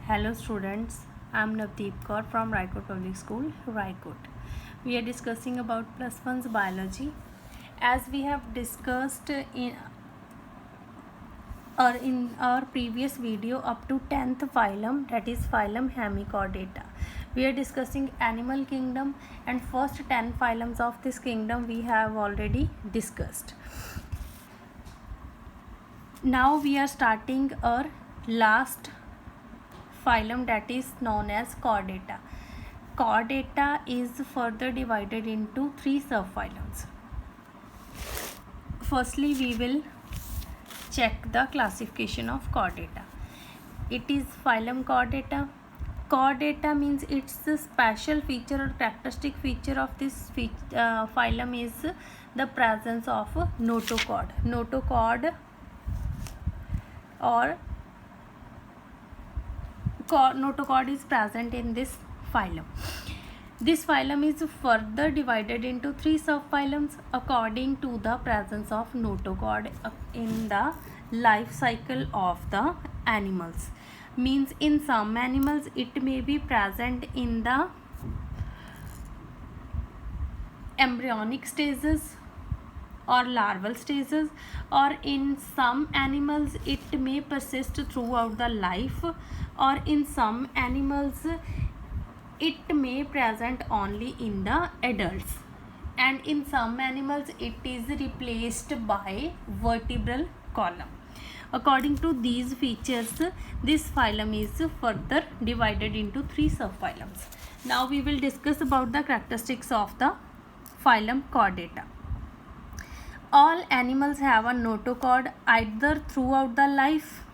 Hello students, I am Navdeep Kaur from Raikot Public School, Raikot. We are discussing about plus one's biology. As we have discussed in our previous video up to 10th phylum, that is phylum Hemichordata. We are discussing animal kingdom and first 10 phylums of this kingdom we have already discussed. Now we are starting our last phylum, that is known as Chordata. Chordata is further divided into 3 subphylums. Firstly, we will check the classification of Chordata. It is phylum Chordata. Chordata means it's the special feature or characteristic feature of this phylum is the presence of notochord. Notochord or notochord is present in this phylum. This phylum is further divided into 3 subphylums according to the presence of notochord in the life cycle of the animals. Means in some animals it may be present in the embryonic stages or larval stages, or in some animals it may persist throughout the life, or in some animals it may present only in the adults, and in some animals it is replaced by vertebral column. According to these features, this phylum is further divided into 3 subphylums. Now we will discuss about the characteristics of the phylum Chordata. All animals have a notochord either throughout the life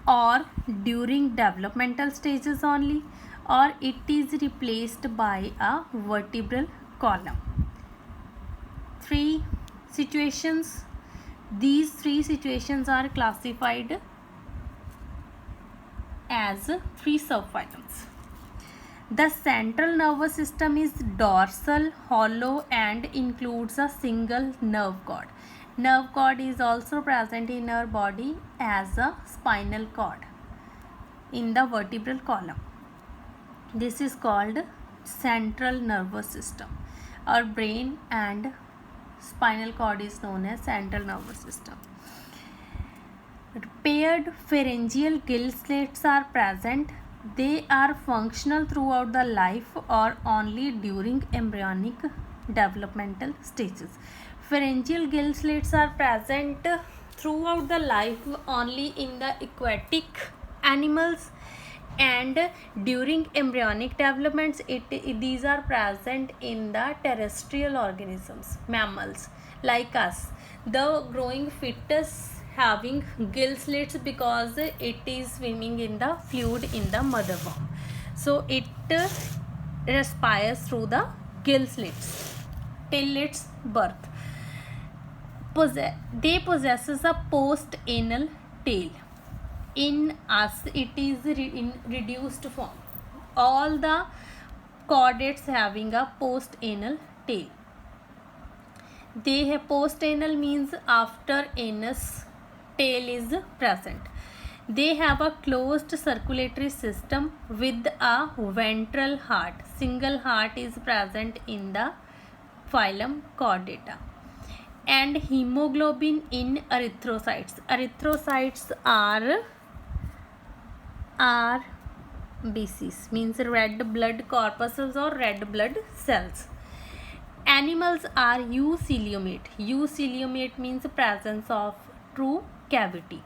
or during developmental stages only, or it is replaced by a vertebral column. 3 situations. These 3 situations are classified as 3 subphylums. The central nervous system is dorsal, hollow, and includes a single nerve cord. Nerve cord is also present in our body as a spinal cord in the vertebral column. This is called central nervous system. Our brain and spinal cord is known as central nervous system. Paired pharyngeal gill slits are present. They are functional throughout the life or only during embryonic developmental stages. Pharyngeal gill slits are present throughout the life only in the aquatic animals, and during embryonic developments these are present in the terrestrial organisms, mammals like us. The growing fetus having gill slits because it is swimming in the fluid in the mother womb, so it respires through the gill slits till its birth. They possesses a post-anal tail. In us it is in reduced form. All the chordates having a post-anal tail. They have post-anal means after anus tail is present. They have a closed circulatory system with a ventral heart. Single heart is present in the phylum Chordata. And hemoglobin in erythrocytes. Erythrocytes are RBCs, means red blood corpuscles or red blood cells. Animals are eucoelomate. Eucoelomate means presence of true cavity.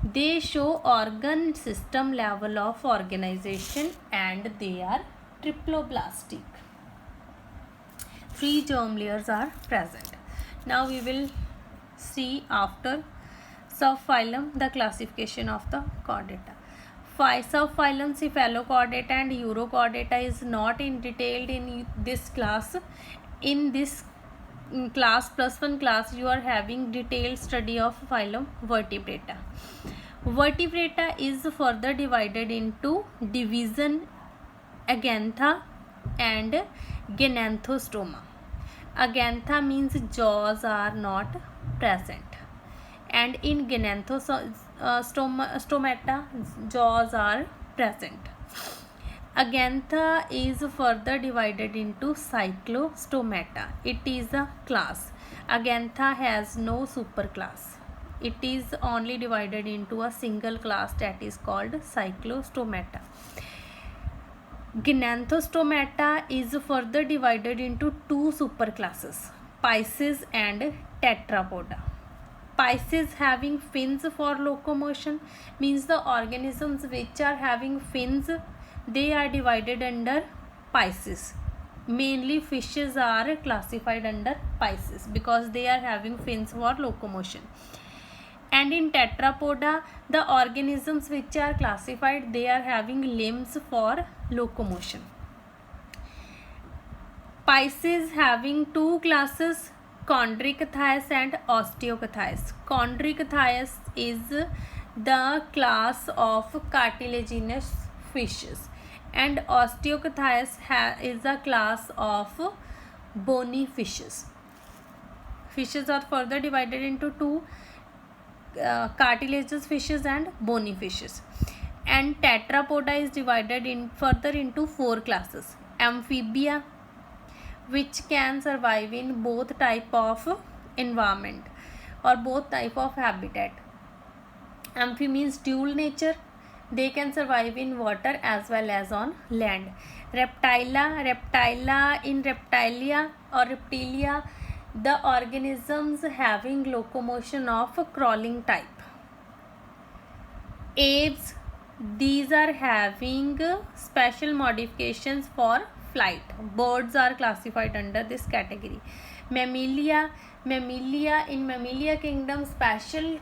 They show organ system level of organization and they are triploblastic. 3 germ layers are present. Now we will see after subphylum the classification of the Chordata. 5 subphylum Cephalochordata and Urochordata is not in detailed in this class. In this class, +1 class, you are having detailed study of phylum Vertebrata. Vertebrata is further divided into division Agantha and Gynanthostoma. Agantha means jaws are not present, and in Gynanthostomata jaws are present. Aganthia is further divided into Cyclostomata. It is a class. Aganthia has no superclass. It is only divided into a single class that is called Cyclostomata. Gnathostomata is further divided into two superclasses, Pisces and Tetrapoda. Pisces having fins for locomotion means the organisms which are having fins, they are divided under Pisces. Mainly fishes are classified under Pisces because they are having fins for locomotion. And in Tetrapoda, the organisms which are classified, they are having limbs for locomotion. Pisces having two classes, Chondrichthyes and Osteochthyes. Chondrichthyes is the class of cartilaginous fishes, and Osteochthyes is a class of bony fishes. Fishes are further divided into two, cartilaginous fishes and bony fishes. And Tetrapoda is divided further into four classes. Amphibia, which can survive in both type of environment or both type of habitat. Amphi means dual nature. They can survive in water as well as on land. Reptilia in Reptilia or Reptilia, the organisms having locomotion of crawling type. Aves, these are having special modifications for flight. Birds are classified under this category. Mammalia in Mammalia kingdom, special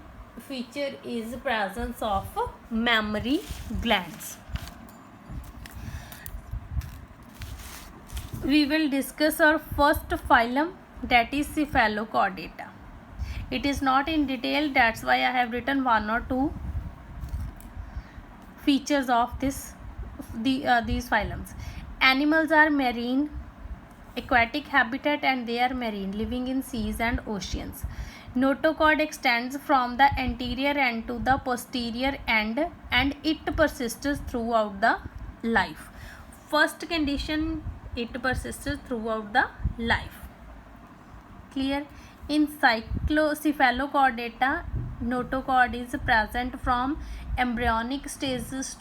feature is presence of mammary glands. We will discuss our first phylum, that is Cephalochordata. It is not in detail, that's why I have written one or two features of these phylums. Animals are marine, aquatic habitat, and they are marine, living in seas and oceans. Notochord extends from the anterior end to the posterior end, and it persists throughout the life. First condition, it persists throughout the life. Clear? In Cephalochordata, notochord is present from embryonic stages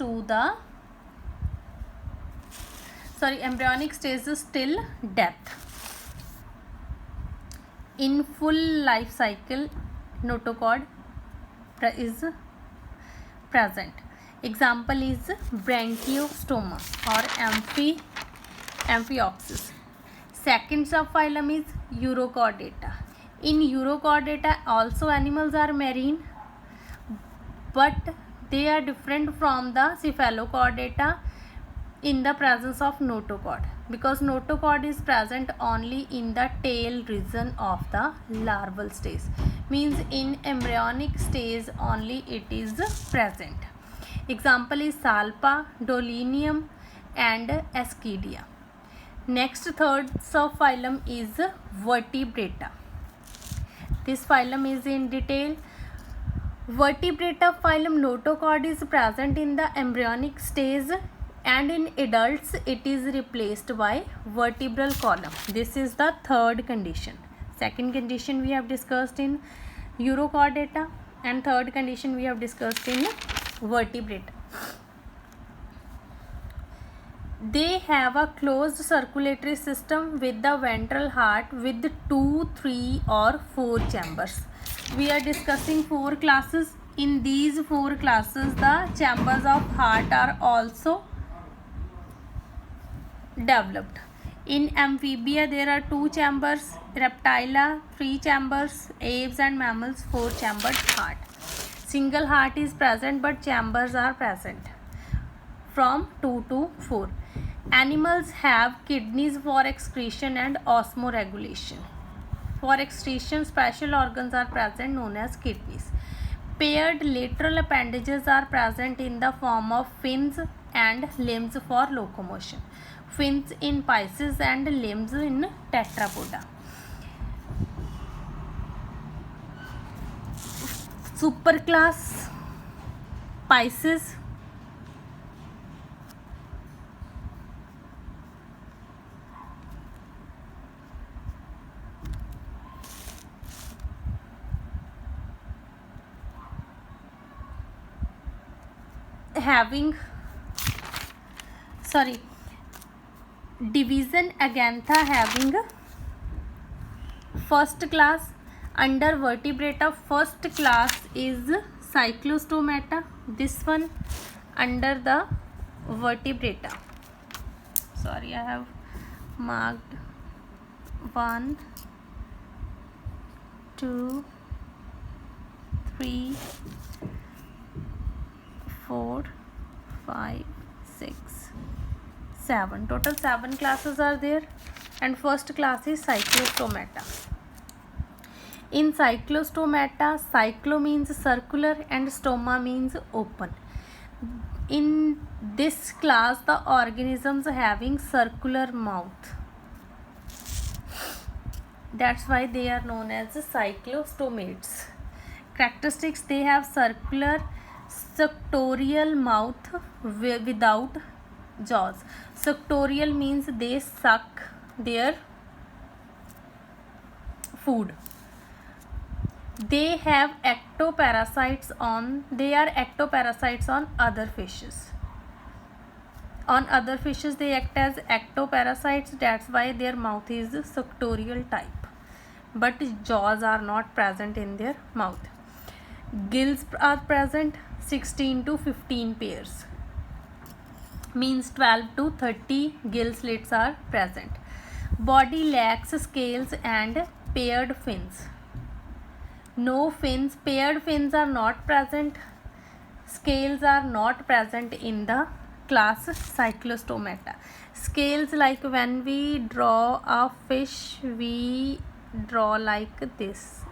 till death. In full life cycle, notochord is present. Example is Branchiostoma or Amphioxus. Second subphylum is Urochordata. In Urochordata, also animals are marine, but they are different from the Cephalochordata in the presence of notochord, because notochord is present only in the tail region of the larval stage, means in embryonic stage only it is present. Example is Salpa, Dolinium and Ascidia. Next, third subphylum is Vertebrata. This phylum is in detail. Vertebrata phylum, notochord is present in the embryonic stage, and in adults it is replaced by vertebral column. This is the third condition. Second condition we have discussed in Urochordata, and third condition we have discussed in Vertebrata. They have a closed circulatory system with the ventral heart with 2, 3 or 4 chambers. We are discussing 4 classes. In these 4 classes, the chambers of heart are also developed. In Amphibia, there are 2 chambers, Reptilia 3 chambers, aves and mammals 4 chambered heart. Single heart is present, but chambers are present from 2 to 4. Animals have kidneys for excretion and osmoregulation. For excretion, special organs are present known as kidneys. Paired lateral appendages are present in the form of fins and limbs for locomotion. Fins in Pisces and limbs in Tetrapoda. Superclass Pisces, having, sorry, division Aganatha having first class. Under vertebrata, first class is Cyclostomata. This one under the vertebrata. Sorry, I have marked 1, 2, 3, 4, 5, 6, 7. Total 7 classes are there, and first class is Cyclostomata. In Cyclostomata, cyclo means circular and stoma means open. In this class, the organisms having circular mouth. That's why they are known as cyclostomates. Characteristics: they have circular suctorial mouth without jaws. Suctorial means they suck their food. They have ectoparasites on, they are ectoparasites on other fishes. On other fishes they act as ectoparasites, that's why their mouth is suctorial type, but jaws are not present in their mouth. Gills are present, 16 to 15 pairs, means 12 to 30 gill slits are present. Body lacks scales and paired fins. No fins, paired fins are not present, scales are not present in the class Cyclostomata. Scales, like when we draw a fish, we draw like this,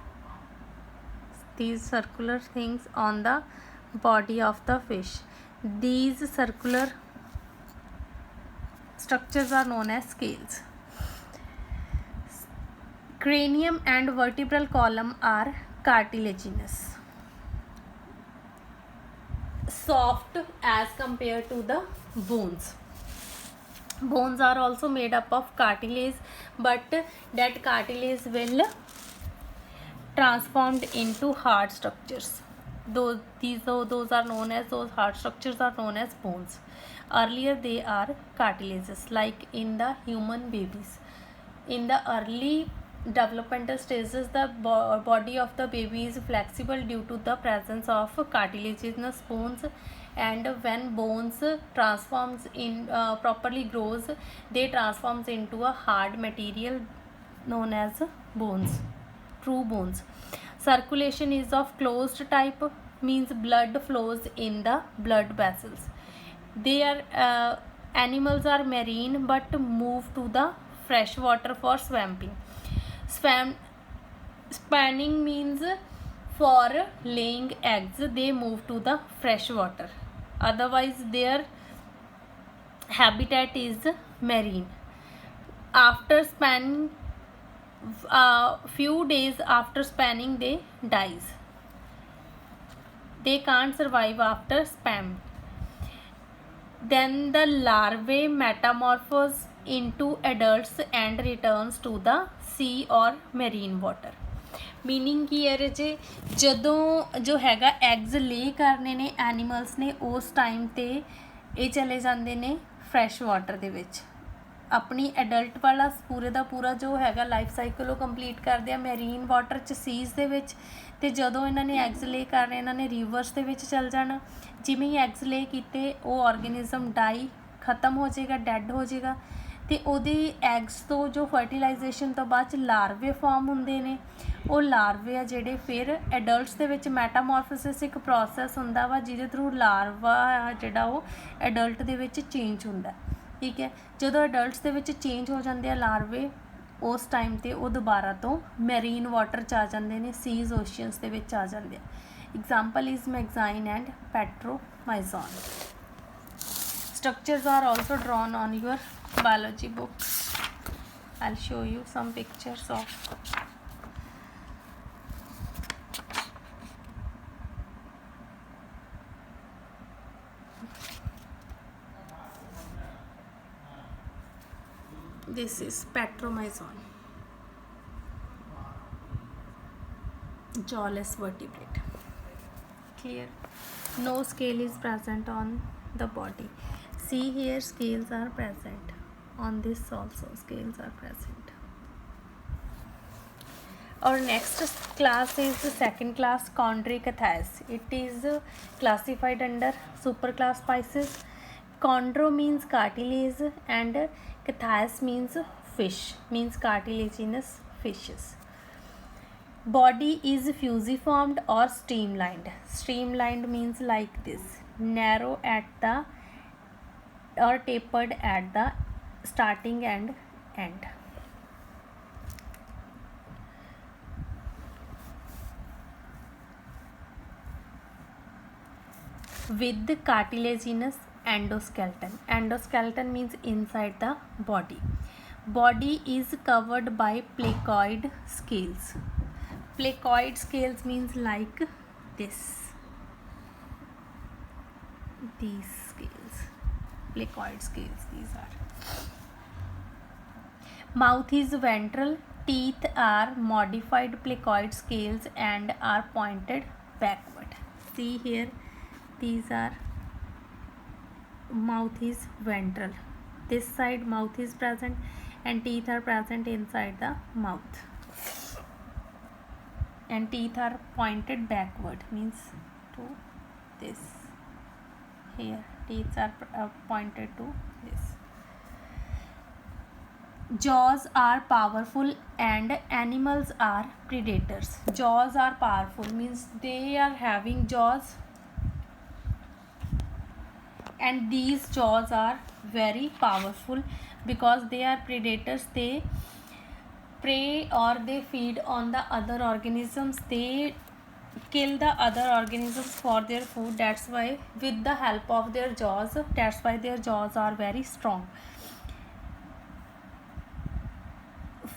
these circular things on the body of the fish. These circular structures are known as scales. Cranium and vertebral column are cartilaginous, soft as compared to the bones. Bones are also made up of cartilage, but that cartilage will transformed into hard structures. Those are known as, those hard structures are known as bones. Earlier they are cartilages, like in the human babies. In the early developmental stages, the body of the baby is flexible due to the presence of cartilaginous bones, and when bones transforms in properly grows, they transforms into a hard material known as bones, true bones. Circulation is of closed type, means blood flows in the blood vessels. They are animals are marine but move to the fresh water for swimming. Spawning means for laying eggs, they move to the fresh water. Otherwise their habitat is marine. After spanning, few days after spanning, they dies. They can't survive after span. Then the larvae metamorphose into adults and returns to the sea or marine water. Meaning की है जे जदों जो हैगा eggs ले करने ने animals ने, उस टाइम ते ये चले जाते ने फ्रैश वाटर दे विच, अपनी एडल्ट वाला पूरे का पूरा जो हैगा लाइफ साइकिल वो कंप्लीट करते हैं मैरीन वाटर च, सीज दे विच। ते जदों इन्होंने एग्स ले करने, इन्होंने रिवर्स दे विच चल जाना। जिवें ही एग्स ले कीते वो ऑर्गेनिज्म डाई खत्म हो जाएगा, डैड हो जाएगा। तो ਉਹਦੇ ਐਗਸ ਤੋਂ जो फर्टिलाइजेशन तो बाद लार्वे फॉर्म ਹੁੰਦੇ ਨੇ, ਉਹ ਲਾਰਵੇ ਆ ਜਿਹੜੇ ਫਿਰ ਐਡਲਟਸ ਦੇ ਵਿੱਚ ਮੈਟਾਮੋਰਫੋਸਿਸ ਇੱਕ ਪ੍ਰੋਸੈਸ ਹੁੰਦਾ ਵਾ ਜਿਹਦੇ ਥਰੂ ਲਾਰਵਾ ਜਿਹੜਾ ਉਹ ਐਡਲਟ ਦੇ ਵਿੱਚ ਚੇਂਜ ਹੁੰਦਾ। ਠੀਕ ਹੈ, ਜਦੋਂ ਐਡਲਟਸ ਦੇ ਵਿੱਚ ਚੇਂਜ ਹੋ ਜਾਂਦੇ ਆ ਲਾਰਵੇ, ਉਸ ਟਾਈਮ ਤੇ ਉਹ ਦੁਬਾਰਾ ਤੋਂ ਮੈਰੀਨ ਵਾਟਰ 'ਚ ਆ ਜਾਂਦੇ ਨੇ, ਸੀਜ਼ ਓਸ਼ੀਅਨਸ ਦੇ ਵਿੱਚ ਆ ਜਾਂਦੇ ਆ। Example is magazine and petromyzon. Structures are also drawn on your biology books. I'll show you some pictures of this is petromyzon, jawless vertebrate. Here no scale is present on the body. See here, scales are present on this also, scales are present. Our next class is the second class, Chondrocathaeus. It is classified under superclass Pisces. Chondro means cartilage and Cathaeus means fish, means cartilaginous fishes. Body is fusiformed or streamlined. Streamlined means like this, narrow at the or tapered at the starting and end. With the cartilaginous endoskeleton. Endoskeleton means inside the body. Body is covered by placoid scales. Placoid scales means like this. These scales. Placoid scales, these are. Mouth is ventral. Teeth are modified placoid scales and are pointed backward. See here, these are, mouth is ventral. This side mouth is present and teeth are present inside the mouth. And teeth are pointed backward, means to this. Here teeth are pointed to this. Jaws are powerful and animals are predators. Jaws are powerful means they are having jaws, and these jaws are very powerful because they are predators. They prey or they feed on the other organisms. They kill the other organisms for their food. That's why with the help of their jaws, that's why their jaws are very strong.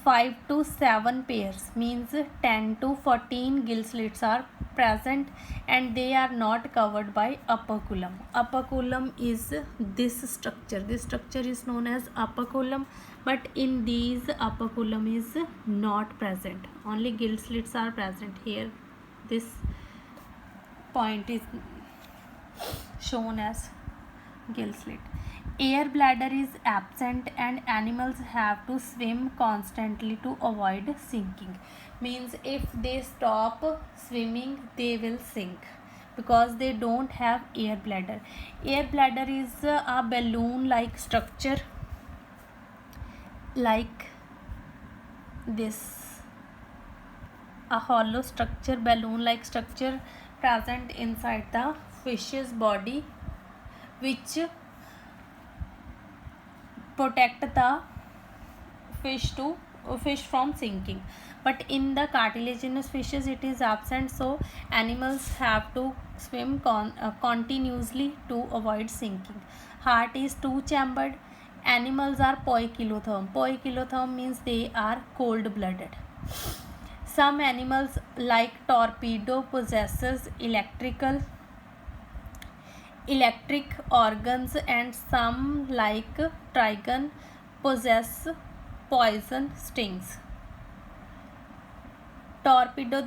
5 to 7 pairs means 10 to 14 gill slits are present, and they are not covered by operculum. Operculum is this structure. This structure is known as operculum, but in these operculum is not present. Only gill slits are present. Here this point is shown as gill slit. Air bladder is absent and animals have to swim constantly to avoid sinking. Means if they stop swimming, they will sink because they don't have air bladder. Air bladder is a balloon like structure, like this, a hollow structure, balloon like structure present inside the fish's body, which protect the fish from sinking. But in the cartilaginous fishes it is absent, so animals have to swim continuously to avoid sinking. Heart is two chambered. Animals are poikilotherm. Poikilotherm means they are cold blooded. Some animals like torpedo possesses electric organs, and some like trigon possess poison stings. Torpedo,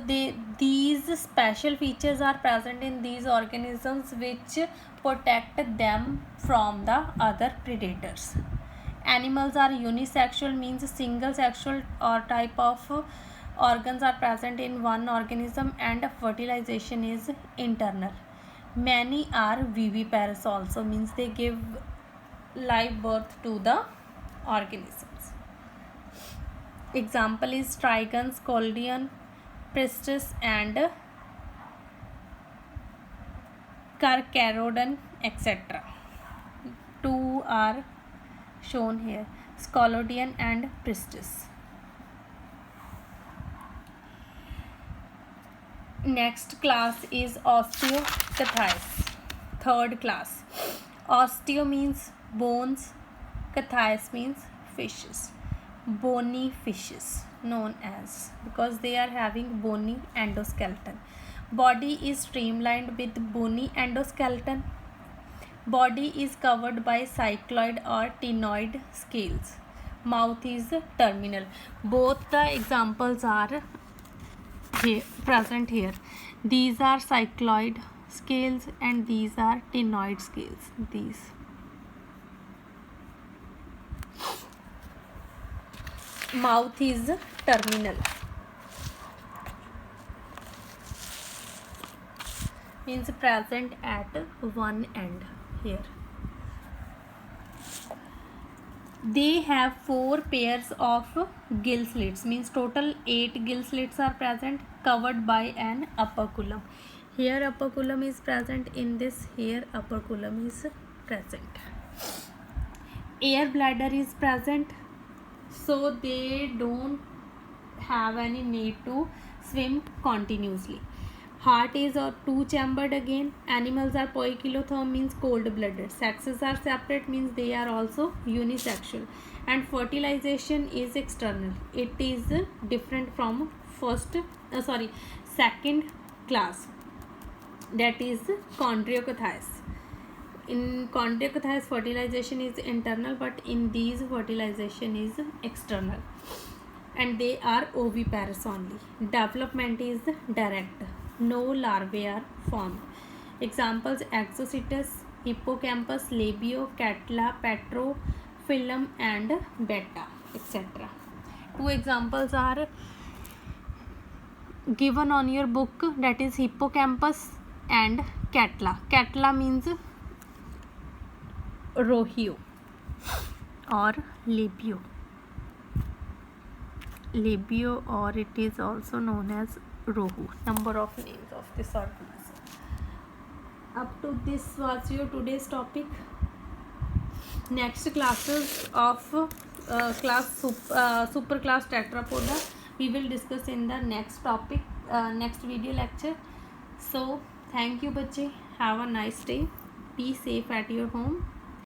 these special features are present in these organisms which protect them from the other predators. Animals are unisexual means single sexual or type of organs are present in one organism, and fertilization is internal. Many are viviparous also, means they give live birth to the organisms. Example is trigons, Coldion, Pristis and Carcharodon, etc. Two are shown here, Scalodion and Pristis. Next class is Osteocathaeus. Third class. Osteo means bones, Cathaeus means fishes. Bony fishes known as, because they are having bony endoskeleton. Body is streamlined with bony endoskeleton. Body is covered by cycloid or ctenoid scales. Mouth is terminal. Both the examples are here, present here. These are cycloid scales, and these are ctenoid scales. These mouth is terminal, means present at one end here. They have 4 pairs of gill slits, means total 8 gill slits are present, covered by an operculum. Here operculum is present in this, here operculum is present. Air bladder is present, so they don't have any need to swim continuously. Heart is two chambered again. Animals are poikilotherm, means cold blooded. Sexes are separate, means they are also unisexual. And fertilization is external. It is different from second class, that is chondriocathys. In chondriocathys fertilization is internal, but in these fertilization is external, and they are oviparous only. Development is direct. No larvae are formed. Examples: Exocetus, Hippocampus, Labio, Catla, Petrophyllum and Betta, etc. 2 examples are given on your book, that is Hippocampus and Catla. Catla means Rohio or Labio. Labio, or it is also known as Rohu. Number of names of this organism. Up to this was your today's topic. Next classes of super class Tetrapoda we will discuss in the next topic, next video lecture. So thank you बच्चे, have a nice day, be safe at your home.